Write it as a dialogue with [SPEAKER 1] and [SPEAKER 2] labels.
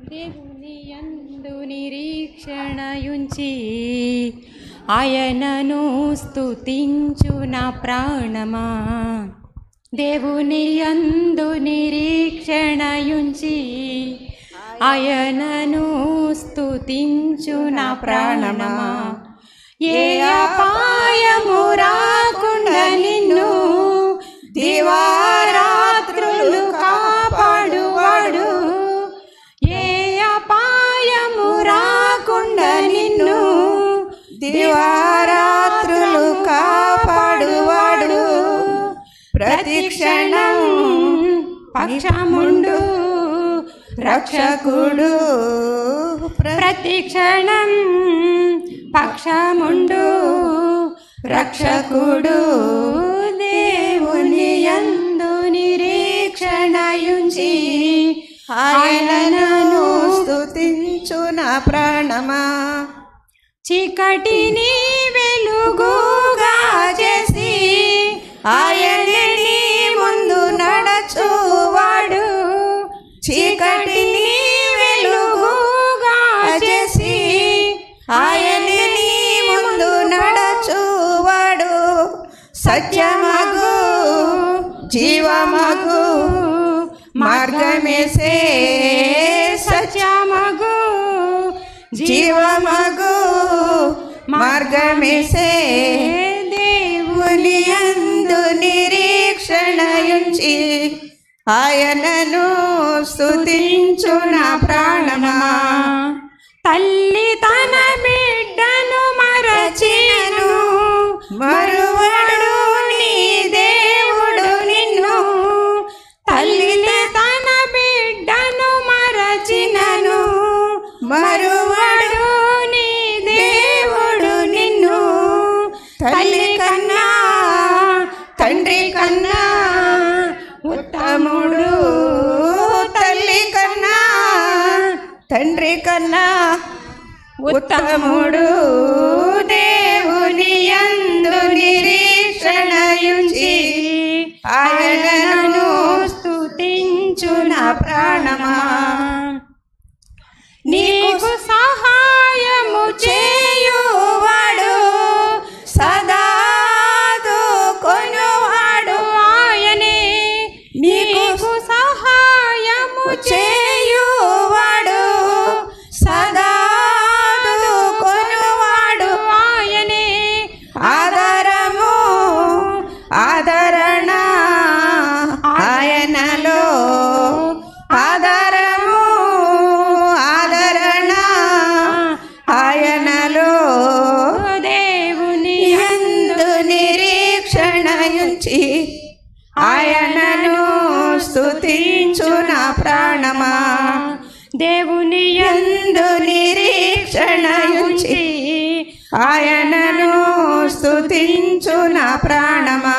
[SPEAKER 1] దేవుని యందు నిరీక్షణయుంచి ఆయనను స్తుతించు నా ప్రాణమా. దేవుని యందు నిరీక్షణయుంచి ఆయనను స్తుతించు నా ప్రాణమా. ఏ అపాయము రాకుండా నిన్ను దివారాత్రులు కాపాడువాడు. ఏ అపాయము రాకుండా నిన్ను
[SPEAKER 2] దివారాత్రులు కాపాడువాడు.
[SPEAKER 1] ప్రతి క్షణం పక్షముండు రక్షకుడు. ప్రతి క్షణం పక్షముండు రక్షకుడు. దేవుని యందు నిరీక్షణయుంచి
[SPEAKER 2] ఆయనను స్తుతించు నా ప్రాణమా.
[SPEAKER 1] చీకటిని వెలుగుగా చేసి ఆయనని ముందు నడచువాడు. చీకటిని వెలుగుగా చేసి ఆయనని ముందు నడచువాడు. సత్యమగు జీవమగు మార్గమేసే. సత్యమగు జీవమగు మార్గమేసే. దేవుని యందు నిరీక్షణయుంచి ఆయనను స్తుతించు నా ప్రాణమా. తల్లి తన బిడ్డను మరచినను మరువడు నీ దేవుడు నిన్ను. తల్లి తన బిడ్డను మరచినను మరువడు నీ దేవుడు నిన్ను. తల్లి కన్నా తండ్రి కన్నా ఉత్తముడు. తల్లి కన్నా తండ్రి కన్నా ఉత్తముడు. దేవుని యందు నిరీక్షణయుంచి ఆయనను స్తుతించు నా ప్రాణమా. నీకు సహాయము చేయువాడు సదా కొనువాడు ఆయనే. నీకు సహాయము చేయువాడు సదా కొనువాడు ఆయనే. ఆదరము ఆదరణ ఆయనలో. ఆదరము ఆదరణ ఆయనలో. దేవుని యందు నిరీక్షణయుంచి ఆయనను స్తుతించు నా ప్రాణమా. దేవుని యందు నిరీక్షణయుంచి ఆయనను స్తుతించు నా ప్రాణమా.